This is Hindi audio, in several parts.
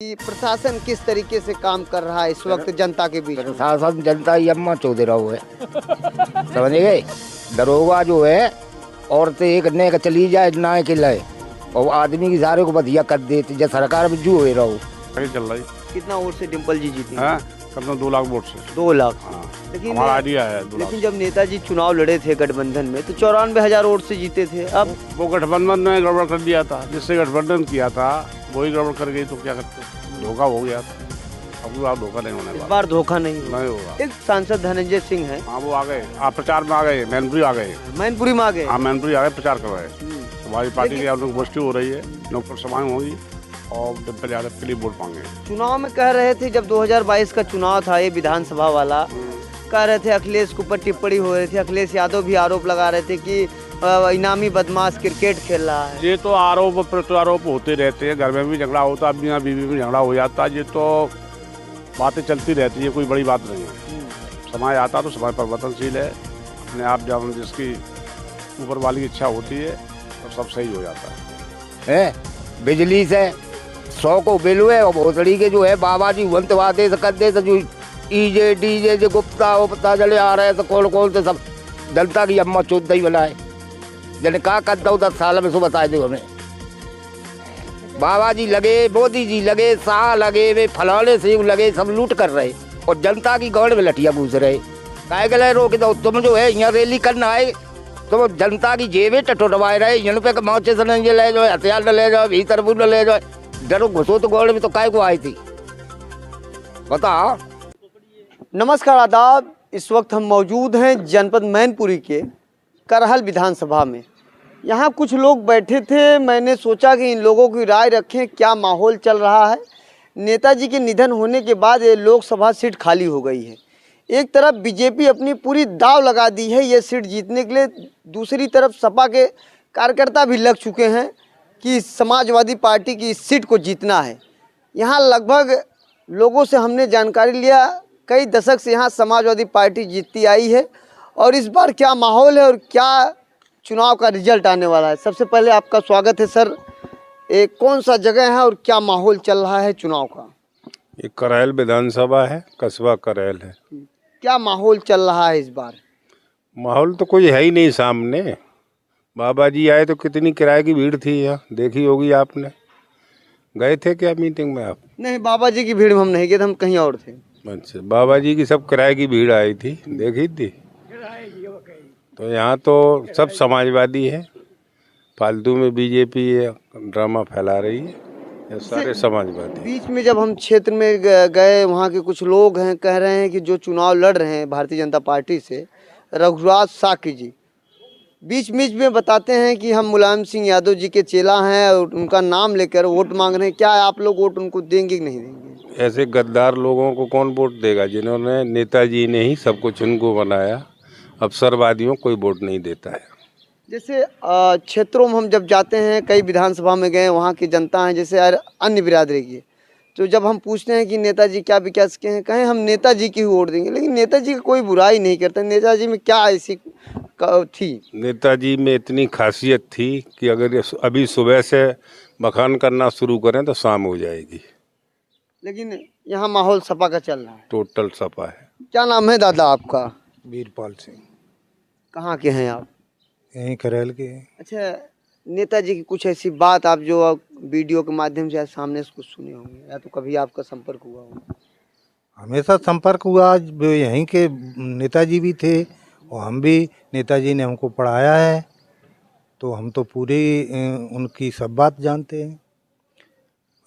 कि प्रशासन किस तरीके से काम कर रहा है इस वक्त जनता के बीच में? प्रशासन जनता ही अम्मा चौधरी है, समझ गए। दरोगा जो है औरतें एक ने का चली जाए ना के लाए और आदमी की सारे को बधिया कर देते जब सरकार में जू हो रहा चल रही। कितना वोट से डिम्पल जी जीती? हाँ, कम 2 लाख वोट से। 2 लाख। हाँ, लेकिन हमारा आइडिया है 2 लाख। लेकिन जब नेताजी चुनाव लड़े थे गठबंधन में तो 94,000 वोट से जीते थे। अब वो गठबंधन ने गड़बड़ कर दिया था, जिससे गठबंधन किया था वही गड़बड़ कर गई, तो क्या करते, धोखा हो गया था। अब बार धोखा नहीं होने इस वाला। बार धोखा नहीं होगा। एक सांसद धनंजय सिंह है, हाँ वो आ गए, आप प्रचार में आ गए, मैनपुरी आ गए। मैनपुरी में आ गए। हाँ मैनपुरी आ गए, प्रचार कर रहे हैं। हमारी पार्टी की लोग गोष्ठी हो रही है, नौकर सभाएं होगी और डिम्पल यादव के लिए वोट मांगे। चुनाव में कह रहे थे जब 2022 का चुनाव था ये विधानसभा वाला, कह रहे थे अखिलेश के ऊपर टिप्पणी हो रही थी, अखिलेश यादव भी आरोप लगा रहे थे कि इनामी बदमाश क्रिकेट खेल रहा है। ये तो आरोप प्रत्यारोप होते रहते हैं, घर में भी झगड़ा होता है, मियां बीवी में झगड़ा हो जाता है, ये तो बातें चलती रहती है, कोई बड़ी बात नहीं है। समय आता तो समय परिवर्तनशील है, अपने आप जब जिसकी ऊपर वाली इच्छा होती है तो सब सही हो जाता है। बिजली से 100 को बिल हुए और भोसड़ी के जो है बाबा जी वंतवादे से कर दे जो ईजे डीजे जो गुप्ता उपता जले आ रहे तो कौन से सब जनता की अम्मा चौदह ही बनाए जने कहा करता हूँ 10 साल में सो बताए दो हमें। बाबा जी लगे, मोदी जी लगे, शाह लगे, वे फलाने से लगे, सब लूट कर रहे और जनता की गौड़ में लठिया घूस रहे। काय गए रोक दो, तुम जो है यहाँ रैली करना है तो जनता की जेबें टटोटवाए रहे, यहाँ पे माचे से नहीं ले जाओ, हथियार न ले जाओ, भीतर बुल न ले जाओ, डरो घुसो तो गौड़ में तो काय को आई थी बताओ। नमस्कार आदाब, इस वक्त हम मौजूद हैं जनपद मैनपुरी के करहल विधानसभा में। यहाँ कुछ लोग बैठे थे, मैंने सोचा कि इन लोगों की राय रखें क्या माहौल चल रहा है। नेताजी के निधन होने के बाद ये लोकसभा सीट खाली हो गई है। एक तरफ बीजेपी अपनी पूरी दाव लगा दी है ये सीट जीतने के लिए, दूसरी तरफ सपा के कार्यकर्ता भी लग चुके हैं कि समाजवादी पार्टी की इस सीट को जीतना है। यहाँ लगभग लोगों से हमने जानकारी लिया, कई दशक से यहाँ समाजवादी पार्टी जीतती आई है और इस बार क्या माहौल है और क्या चुनाव का रिजल्ट आने वाला है। सबसे पहले आपका स्वागत है सर। कौन सा जगह है और क्या माहौल चल रहा है चुनाव का? ये करैल विधानसभा है, कस्बा करैल है। क्या माहौल चल रहा है इस बार? माहौल तो कोई है ही नहीं सामने। बाबा जी आए तो कितनी किराए की भीड़ थी यहाँ, देखी होगी आपने। गए थे क्या मीटिंग में आप? नहीं, बाबा जी की भीड़ में हम नहीं गए थे, हम कहीं और थे। अच्छा, बाबा जी की सब किराए की भीड़ आई थी, देखी थी। तो यहाँ तो सब समाजवादी है, फालतू में बीजेपी ड्रामा फैला रही है, ये सारे समाजवादी। बीच में जब हम क्षेत्र में गए, वहाँ के कुछ लोग हैं कह रहे हैं कि जो चुनाव लड़ रहे हैं भारतीय जनता पार्टी से रघुराज साकी जी, बीच बीच में बताते हैं कि हम मुलायम सिंह यादव जी के चेला हैं और उनका नाम लेकर वोट मांग रहे हैं। क्या आप लोग वोट उनको देंगे कि नहीं देंगे? ऐसे गद्दार लोगों को कौन वोट देगा? जिन्होंने नेताजी ने ही सब कुछ उनको बनाया, अवसरवादियों कोई वोट नहीं देता है। जैसे क्षेत्रों में हम जब जाते हैं, कई विधानसभा में गए, वहाँ की जनता है जैसे अन्य बिरादरी की, तो जब हम पूछते हैं कि नेताजी क्या विकास के हैं, कहें हम नेताजी की ही वोट देंगे, लेकिन नेताजी की कोई बुराई नहीं करते। नेताजी में क्या ऐसी थी? नेताजी में इतनी खासियत थी कि अगर अभी सुबह से बखान करना शुरू करें तो शाम हो जाएगी। लेकिन यहाँ माहौल सपा का चल रहा है, टोटल सपा है। क्या नाम है दादा आपका? वीरपाल सिंह। कहाँ के हैं आप? यहीं करैल के। अच्छा, नेताजी की कुछ ऐसी बात आप जो वीडियो के माध्यम से सामने से कुछ सुने होंगे या तो कभी आपका संपर्क हुआ होगा? हमेशा संपर्क हुआ, वो यहीं के नेताजी भी थे और हम भी, नेताजी ने हमको पढ़ाया है तो हम तो पूरी उनकी सब बात जानते हैं।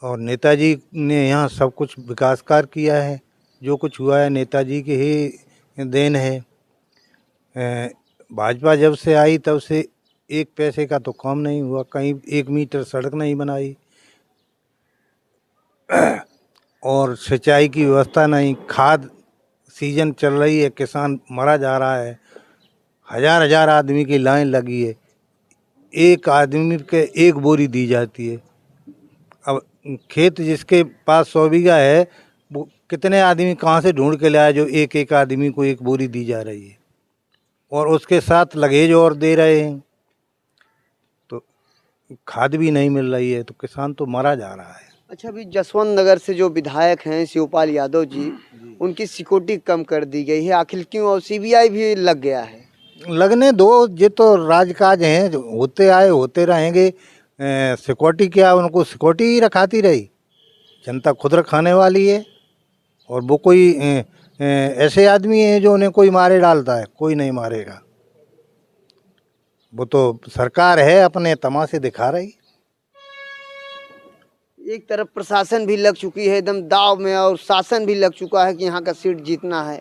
और नेताजी ने यहाँ सब कुछ विकास कार्य किया है, जो कुछ हुआ है नेताजी के ही देन है। भाजपा जब से आई तब से 1 पैसे का तो काम नहीं हुआ, कहीं 1 मीटर सड़क नहीं बनाई और सिंचाई की व्यवस्था नहीं। खाद सीजन चल रही है, किसान मरा जा रहा है, हजार आदमी की लाइन लगी है, एक आदमी के 1 बोरी दी जाती है। अब खेत जिसके पास 100 बीघा है, वो कितने आदमी कहाँ से ढूंढ के लाया जो एक आदमी को 1 बोरी दी जा रही है और उसके साथ लगेज और दे रहे हैं, तो खाद भी नहीं मिल रही है, तो किसान तो मरा जा रहा है। अच्छा, अभी जसवंत नगर से जो विधायक हैं शिवपाल यादव जी, उनकी सिक्योरिटी कम कर दी गई है, आखिर क्यों? और सीबीआई भी लग गया है। लगने दो, ये तो राजकाज हैं, जो होते आए होते रहेंगे। सिक्योरिटी क्या, उनको सिक्योरिटी ही रखाती रही, जनता खुद रखाने वाली है। और वो कोई ऐसे आदमी हैं जो उन्हें कोई मारे डालता है? कोई नहीं मारेगा। वो तो सरकार है अपने तमाशे दिखा रही। एक तरफ प्रशासन भी लग चुकी है एकदम दाव में, और शासन भी लग चुका है कि यहाँ का सीट जीतना है।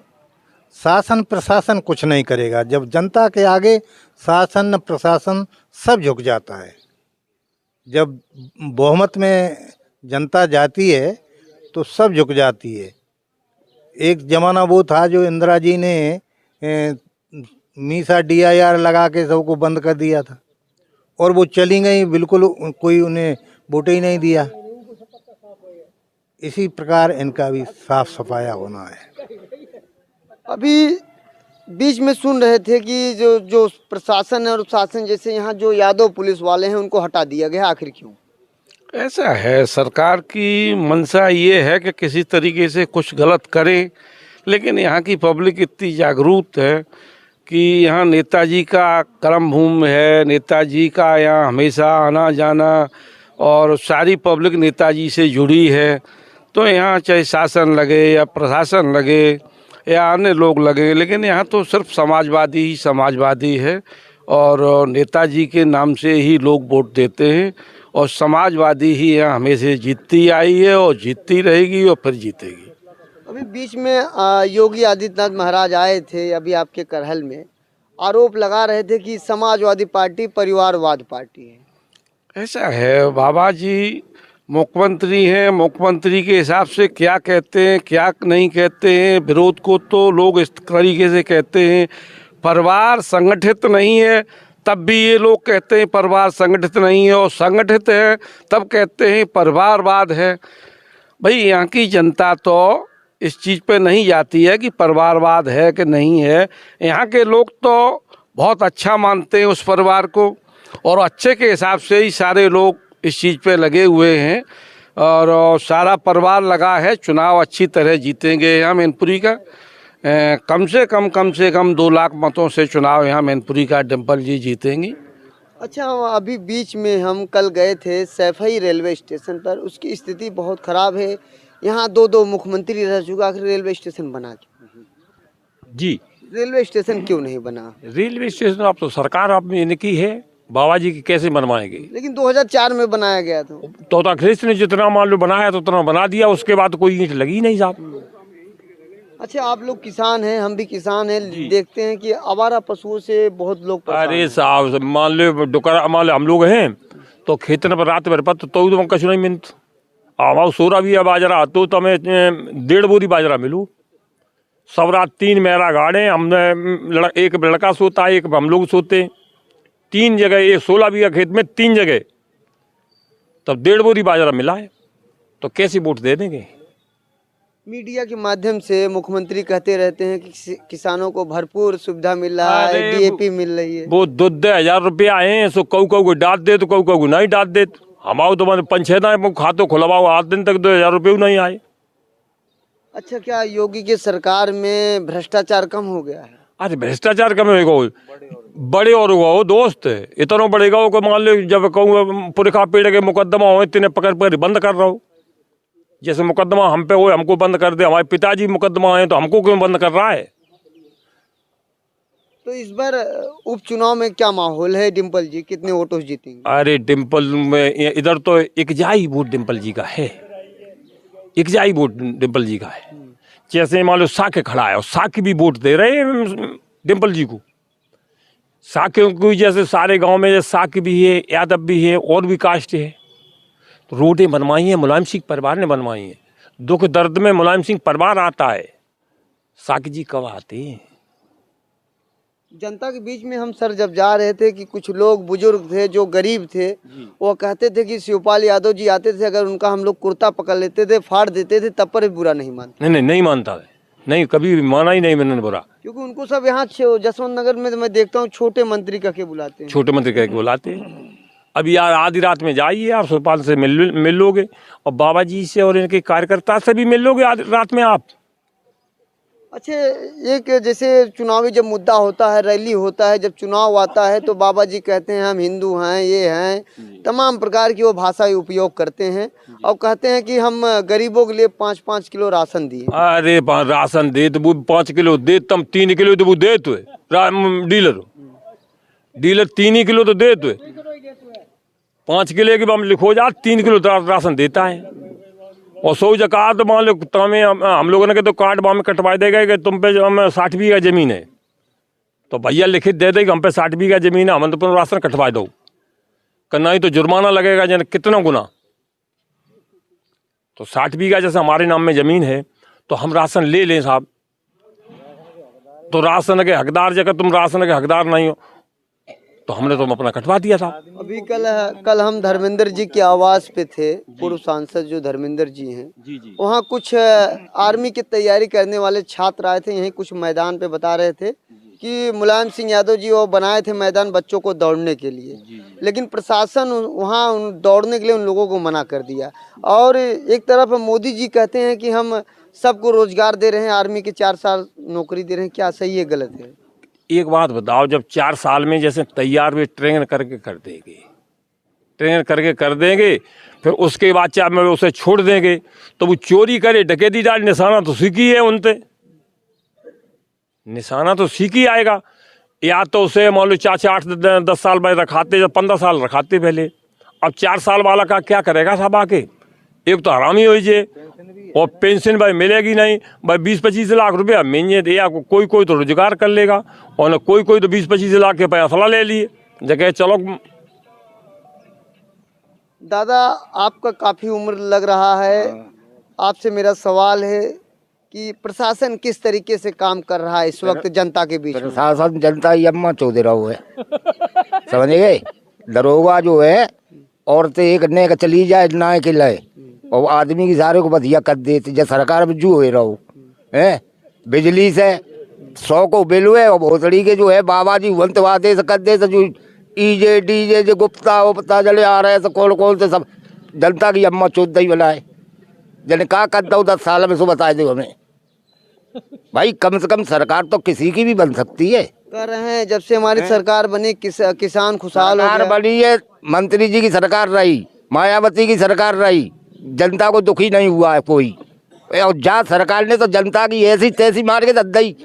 शासन प्रशासन कुछ नहीं करेगा। जब जनता के आगे शासन प्रशासन सब झुक जाता है। जब बहुमत में जनता जाती है तो सब झुक जाती है। एक जमाना वो था जो इंदिरा जी ने मीसा DIR लगा के सबको बंद कर दिया था, और वो चली गई, बिल्कुल कोई उन्हें वोट ही नहीं दिया। इसी प्रकार इनका भी साफ सफाया होना है। अभी बीच में सुन रहे थे कि जो प्रशासन है और शासन, जैसे यहाँ जो यादव पुलिस वाले हैं उनको हटा दिया गया, आखिर क्यों? ऐसा है, सरकार की मंशा ये है कि किसी तरीके से कुछ गलत करें, लेकिन यहाँ की पब्लिक इतनी जागरूक है कि यहाँ नेताजी का कर्म भूमि है, नेताजी का यहाँ हमेशा आना जाना, और सारी पब्लिक नेताजी से जुड़ी है। तो यहाँ चाहे शासन लगे या प्रशासन लगे या अन्य लोग लगे, लेकिन यहाँ तो सिर्फ समाजवादी ही समाजवादी है, और नेताजी के नाम से ही लोग वोट देते हैं, और समाजवादी ही यहाँ हमेशा जीतती आई है और जीतती रहेगी और फिर जीतेगी। अभी बीच में योगी आदित्यनाथ महाराज आए थे अभी आपके करहल में, आरोप लगा रहे थे कि समाजवादी पार्टी परिवारवाद पार्टी है। ऐसा है, बाबा जी मुख्यमंत्री हैं, मुख्यमंत्री के हिसाब से क्या कहते हैं क्या नहीं कहते हैं, विरोध को तो लोग इस तरीके से कहते हैं परिवार संगठित नहीं है, तब भी ये लोग कहते हैं परिवार संगठित नहीं है, और संगठित है तब कहते हैं परिवारवाद है। भाई यहाँ की जनता तो इस चीज़ पे नहीं जाती है कि परिवारवाद है कि नहीं है। यहाँ के लोग तो बहुत अच्छा मानते हैं उस परिवार को, और अच्छे के हिसाब से ही सारे लोग इस चीज़ पे लगे हुए हैं, और सारा परिवार लगा है। चुनाव अच्छी तरह जीतेंगे यहाँ मैनपुरी का, कम से कम 2 लाख मतों से चुनाव यहाँ मैनपुरी का डिम्पल जी जीतेंगी। अच्छा, अभी बीच में हम कल गए थे सैफई रेलवे स्टेशन पर, उसकी स्थिति बहुत ख़राब है। यहाँ 2 मुख्यमंत्री रह चुका, आखिर रेलवे स्टेशन बना क्यों? जी, रेलवे स्टेशन क्यों नहीं बना? रेलवे स्टेशन अब तो सरकार अपनी इनकी है, बाबा जी की कैसे बनवाएंगे? लेकिन 2004 में बनाया गया था। तो अखिलेश ने जितना मान लो बनाया तो उतना बना दिया, उसके बाद कोई ईंट लगी नहीं साहब। अच्छा, आप लोग किसान हैं, हम भी किसान हैं, देखते हैं कि आवारा पशुओं से बहुत लोग परेशान अरे हैं। साहब मान लो डुकरा, मान लो हम लोग हैं तो खेतन पर रात भर पत तो कछु नहीं मिलत। आवाज सोरा भी है बाजरा तो तमें 1.5 बोरी बाजरा मिलू। सब रात 3 मेरा गाड़े, हमने एक लड़का सोता है, एक हम लोग सोते, 3 जगह, ये 16 बीघा खेत में 3 जगह, तब 1.5 बोरी बाजरा मिला है, तो कैसे वोट दे देंगे? मीडिया के माध्यम से मुख्यमंत्री कहते रहते हैं कि किसानों को भरपूर सुविधा मिल रहा है, DAP मिल रही है। वो 2,000 रुपया आए, सो कऊ को डाल दे तो कऊ को नहीं डाल दे। हमारे तो मैंने 5-6 दिन खाते खुलवाओ, 8 दिन तक 2,000 रुपये नहीं आए। अच्छा, क्या योगी की सरकार में भ्रष्टाचार कम हो गया है? अरे भ्रष्टाचार कम होगा, बड़े और हो दोस्त, इतना बढ़ेगा वो मान लो जब कहूँ पुरखा पेड़ के मुकदमा हो इतने पकड़ पर बंद कर रहा हो। जैसे मुकदमा हम पे हो, हमको बंद कर दे, हमारे पिताजी मुकदमा है तो हमको क्यों बंद कर रहा है? तो इस बार उपचुनाव में क्या माहौल है? डिम्पल जी कितने वोटों से जीतेंगे? अरे डिम्पल में इधर तो एकजाई वोट डिम्पल जी का है, एकजाई वोट डिम्पल जी का है। जैसे मान लो साके खड़ा है और साके भी वोट दे रहे हैं डिम्पल जी को। साके को जैसे सारे गांव में जैसे साके भी है, यादव भी है, और भी कास्ट है, तो रोडें बनवाई हैं मुलायम सिंह परिवार ने बनवाई हैं। दुख दर्द में मुलायम सिंह परिवार आता है, साके जी कब आते हैं? जनता के बीच में हम सर जब जा रहे थे कि कुछ लोग बुजुर्ग थे जो गरीब थे, वो कहते थे कि शिवपाल यादव जी आते थे, अगर उनका हम लोग कुर्ता पकड़ लेते थे, फाड़ देते थे, तब पर भी बुरा नहीं मानते। नहीं मानता है, नहीं कभी भी माना ही नहीं मैंने बुरा। क्योंकि उनको सब यहाँ जसवंत नगर में मैं देखता हूँ छोटे मंत्री कह के बुलाते हैं। छोटे मंत्री कह के बुलाते हैं, अभी यार आधी रात में जाइए आप सुरपाल से मिल लोगे, और बाबा जी से और इनके कार्यकर्ता से भी मिल लोगे आधी रात में आप। अच्छा, एक जैसे चुनावी जब मुद्दा होता है, रैली होता है, जब चुनाव आता है तो बाबा जी कहते हैं हम हिंदू हैं, ये हैं, तमाम प्रकार की वो भाषा उपयोग करते हैं और कहते हैं कि हम गरीबों के लिए 5-5 किलो राशन दिए। अरे राशन दे तो वो 5 किलो दे, तुम 3 किलो तो वो दे तो डीलर 3 ही किलो तो दे तो 5 किलो के बम लिखो जा 3 किलो राशन देता है। और 100 जगह तो मान लो तुम्हें हम लोगों ने के तो कार्ड में कटवा देगा कि तुम पे 60 बीघा जमीन है, तो भैया लिखित दे देगा हम पे 60 बीघा जमीन है, हम तो राशन कटवा दो, करना ही तो जुर्माना लगेगा जन कितना गुना। तो 60 बीघा जैसे हमारे नाम में जमीन है तो हम राशन ले लें साहब, तो राशन के हकदार जगह तुम राशन के हकदार नहीं हो तो हमने तो अपना कटवा दिया था। अभी कल हम धर्मेंद्र जी के आवास पे थे, पूर्व सांसद जो धर्मेंद्र जी हैं, वहाँ कुछ आर्मी की तैयारी करने वाले छात्र आए थे, यहीं कुछ मैदान पे बता रहे थे कि मुलायम सिंह यादव जी वो बनाए थे मैदान बच्चों को दौड़ने के लिए, लेकिन प्रशासन वहाँ दौड़ने के लिए उन लोगों को मना कर दिया। और एक तरफ मोदी जी कहते हैं कि हम सबको रोजगार दे रहे हैं, आर्मी के 4 साल नौकरी दे रहे हैं, क्या सही है गलत है? एक बात बताओ, जब 4 साल में जैसे तैयार हुए ट्रेन करके कर देंगे, फिर उसके बाद चाहे में उसे छोड़ देंगे तो वो चोरी करे डकैती डाल, निशाना तो सीखी है उनसे, निशाना तो सीखी आएगा। या तो उसे मान लो 8-10 साल में रखाते, जब 15 साल रखाते पहले, अब 4 साल वाला का क्या करेगा साहब आके? एक तो हरामी हो जाए और पेंशन भाई मिलेगी नहीं, भाई 20-25 लाख रुपया मिल दिया, कोई तो रोजगार कर लेगा और कोई तो 20-25 लाख के पैसा ले लिए जगह। चलो दादा, आपका काफी उम्र लग रहा है, आपसे मेरा सवाल है कि प्रशासन किस तरीके से काम कर रहा है इस वक्त जनता के बीच में? प्रशासन जनता ही अम्मा चौधरी रहा है, समझ गए। दरोगा जो है औरतें एक ने का चली जाए ना के लाए और आदमी की सारे को बधिया कर देते, जब सरकार में जू हो रहो है। बिजली से 100 को बिल हुए और भोसड़ी के जो है बाबा जी वंतवादे से कर दे, जो ईजे डीजे जो गुप्ता उपता जले आ रहे हैं कौन से सब जनता की अम्मा चौदह ही वाला है। जने कहा करता हूँ 10 साल में सो बता दो हमें भाई, कम से कम सरकार तो किसी की भी बन सकती है। कर रहे हैं, जब से हमारी सरकार बनी किसान खुशहाल हो सरकार गया। बनी है, मंत्री जी की सरकार रही, मायावती की सरकार रही, जनता को दुखी नहीं हुआ है कोई। और जहाँ सरकार ने तो जनता की ऐसी तैसी मार के दई,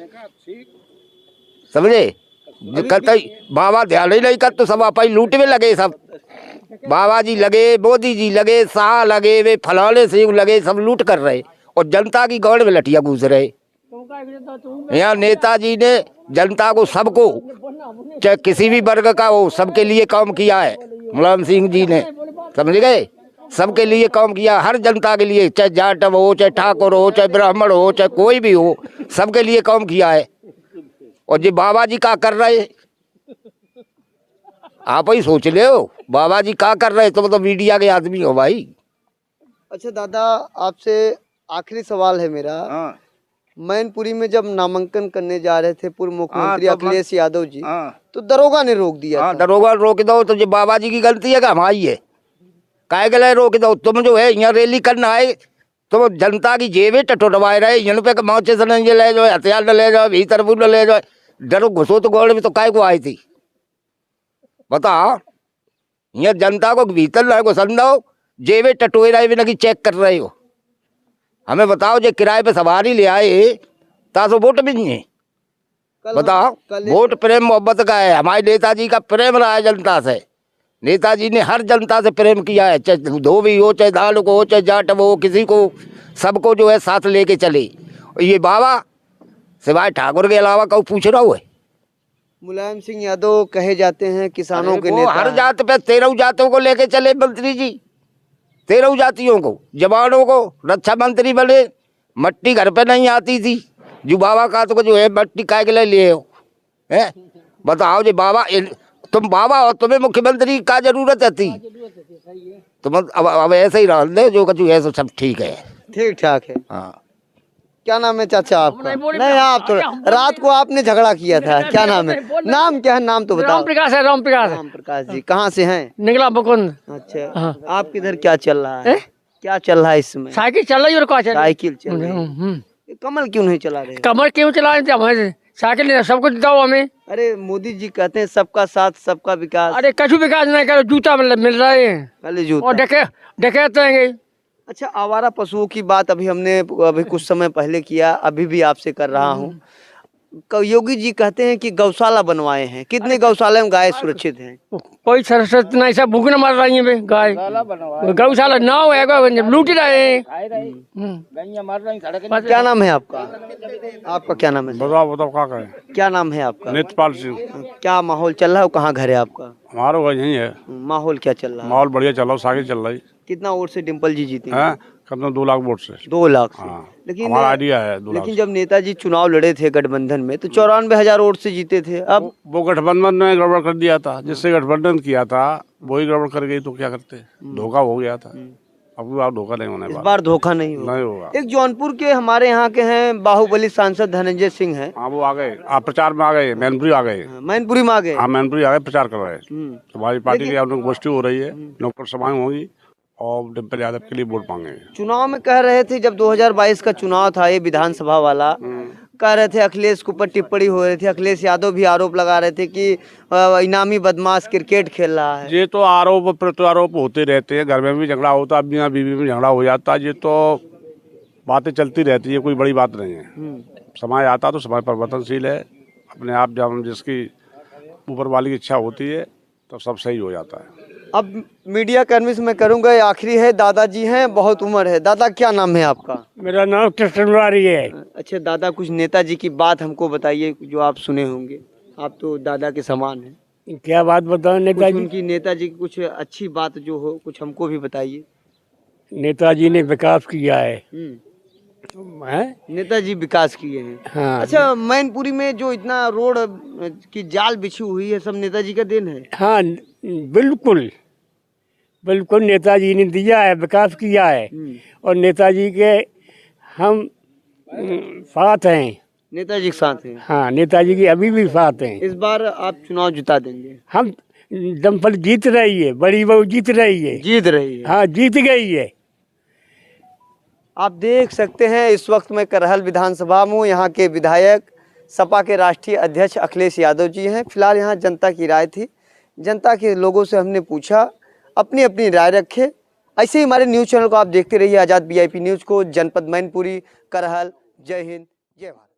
समझे। कतई बाबा ध्यान ही नहीं कर तो सब आप लूट में लगे, सब बाबा जी लगे, मोदी जी लगे, शाह लगे, वे फलाने सिंह लगे, सब लूट कर रहे और जनता की गौड़ में लठिया घूस रहे। यहाँ नेताजी ने जनता को सबको, चाहे किसी भी वर्ग का हो, सबके लिए काम किया है। मुलायम सिंह जी ने, समझ गए, सबके लिए काम किया, हर जनता के लिए, चाहे जाट हो, चाहे ठाकुर हो, चाहे ब्राह्मण हो, चाहे कोई भी हो, सबके लिए काम किया है। और ये बाबा जी क्या कर रहे, आप ही सोच ले हो, बाबा जी क्या कर रहे, तुम तो मीडिया के आदमी हो भाई। अच्छा दादा, आपसे आखिरी सवाल है मेरा। मैनपुरी में जब नामांकन करने जा रहे थे पूर्व मुख्यमंत्री अखिलेश यादव जी, तो दरोगा ने रोक दिया था। दरोगा रोक दो तो ये बाबा जी की गलती है कि हमारी है? काहे के लिए रोक दो? तुम जो है यहाँ रैली करना है, तुम जनता की जेबें टटोटवाए रहे, यहाँ पे माचे से नहीं ले जाओ, हथियार न ले जाओ, भीतर भी न ले जाओ, डरो घुसो तो गौड़ में तो काय को आई थी बताओ। यहाँ जनता को भीतर रहे घुसन दो, जेबें टटोए रहे बिना की चेक कर रहे हो। हमें बताओ, जो किराए पे सवारी ले आए तासो वोट भी नहीं है, बताओ। वोट प्रेम मोहब्बत का है, हमारे नेताजी का प्रेम रहा है जनता से। नेताजी ने हर जनता से प्रेम किया है, चाहे धोबी हो, चाहे दाल को हो, चाहे जाट हो, किसी को, सबको जो है साथ लेके चले। ये बाबा सिवाय ठाकुर के अलावा कहीं पूछ रहा हुआ है? मुलायम सिंह यादव कहे जाते हैं किसानों के नेता, हर जात पे 13 जातों को लेके चले मंत्री जी, 13 जातियों को, जवानों को रक्षा मंत्री बने। मट्टी घर पे नहीं आती थी, जो बाबा का तो जो है मट्टी काय के लिए हो है, बताओ। जी बाबा, तुम बाबा हो, तुम्हें मुख्यमंत्री का जरूरत है थी, तुम अब ऐसे ही रह दे, जो कछु है सब ठीक है, ठीक ठाक है। हाँ। क्या नाम है चाचा आपका? नहीं, आप तो रात को आपने झगड़ा किया था, क्या नाम है? नाम क्या है, नाम तो बताओ। राम प्रकाश है, राम प्रकाश है। राम प्रकाश जी कहाँ से हैं? निगला मुकुंद। अच्छा, आप किधर क्या चल रहा है? क्या चल रहा है इसमें? साइकिल चल रही है और क्या चल रही है? साइकिल चल रही है। कमल क्यों नहीं चला रहे? कमर क्यों चला रहे थे हमारे? साइकिल नहीं, सब कुछ दो हमें। अरे मोदी जी कहते हैं सबका साथ सबका विकास। अरे कछु विकास नहीं करो, जूता मिल रहे हैं पहले जूता। और डकैत रहेंगे। अच्छा, आवारा पशुओं की बात अभी कुछ समय पहले किया, अभी भी आपसे कर रहा हूँ। योगी जी कहते हैं कि गौशाला बनवाए हैं, कितने गौशाला में गाय सुरक्षित हैं? कोई सरस्वती नहीं, सब भूखने मर रही है गाय। गौशाला नाव है, लूट रहे हैं। क्या नाम है आपका? आपका क्या नाम है? बताओ बताओ क्या करें। क्या नाम है आपका? नित्यपाल सिंह। क्या माहौल चल रहा है? कहाँ घर है आपका? हमारा वही यही है, माहौल क्या चल रहा है? माहौल बढ़िया चल रहा है, साइकिल चल रही कितना वोट से डिम्पल जी जीते? है, कम से कम 2 लाख वोट से। 2 लाख से। हाँ, लेकिन हमारा आइडिया है 2 लाख लेकिन जब नेताजी चुनाव लड़े थे गठबंधन में तो 94,000 वोट से जीते थे। अब वो गठबंधन ने गड़बड़ कर दिया था, जिससे गठबंधन किया था वही गड़बड़ कर गई, तो क्या करते, धोखा हो गया था। अब की बार धोखा नहीं होने इस वाला। बार धोखा नहीं होगा। नहीं होगा। एक जौनपुर के हमारे यहाँ के हैं बाहुबली सांसद धनंजय सिंह हैं। हाँ, वो आ गए, आप प्रचार में आ गए, मैनपुरी आ गए। मैनपुरी में आ गए। हाँ, मैनपुरी आ गए, प्रचार कर रहे हैं। हम्म। हमारी पार्टी की उनकी गोष्ठी हो रही है, नुक्कड़ सभाएं होगी और डिम्पल यादव के लिए वोट मांगेंगे। चुनाव में कह रहे थे, जब 2022 का चुनाव था, ये विधानसभा वाला, कह रहे थे अखिलेश के ऊपर टिप्पणी हो रही थी, अखिलेश यादव भी आरोप लगा रहे थे कि इनामी बदमाश क्रिकेट खेल रहा है। ये तो आरोप प्रत्यारोप होते रहते हैं, घर में भी झगड़ा होता, अब यहाँ बीवी में झगड़ा हो जाता, ये तो बातें चलती रहती है, कोई बड़ी बात नहीं है। समय आता तो समय परिवर्तनशील है, अपने आप जब जिसकी ऊपर वाली की इच्छा होती है तो सब सही हो जाता है। अब मीडिया कर्मी से मैं करूंगा, ये आखिरी है, दादाजी हैं, बहुत उम्र है। दादा क्या नाम है आपका? मेरा नाम कृष्ण तिवारी है। अच्छा दादा, कुछ नेताजी की बात हमको बताइए जो आप सुने होंगे, आप तो दादा के समान हैं। क्या बात बताओ नेताजी? उनकी नेताजी की कुछ अच्छी बात जो हो, कुछ हमको भी बताइए। नेताजी ने विकास किया है। नेताजी विकास किए हैं। हाँ। अच्छा, मैनपुरी में जो इतना रोड की जाल बिछी हुई है, सब नेताजी का देन है? हाँ बिल्कुल बिल्कुल, नेताजी ने दिया है, विकास किया है और नेताजी के हम साथ हैं। नेताजी के साथ हैं। हाँ, नेताजी की अभी भी साथ हैं। इस बार आप चुनाव जिता देंगे? हम दमपल जीत रही है, बड़ी बहू जीत रही है। जीत रही है? हाँ, जीत गई है। आप देख सकते हैं इस वक्त मैं करहल विधानसभा में हूँ। यहाँ के विधायक सपा के राष्ट्रीय अध्यक्ष अखिलेश यादव जी हैं। फिलहाल यहाँ जनता की राय थी, जनता के लोगों से हमने पूछा, अपनी अपनी राय रखे। ऐसे ही हमारे न्यूज़ चैनल को आप देखते रहिए, आज़ाद VIP न्यूज़ को। जनपद मैनपुरी, करहल। जय हिंद, जय भारत।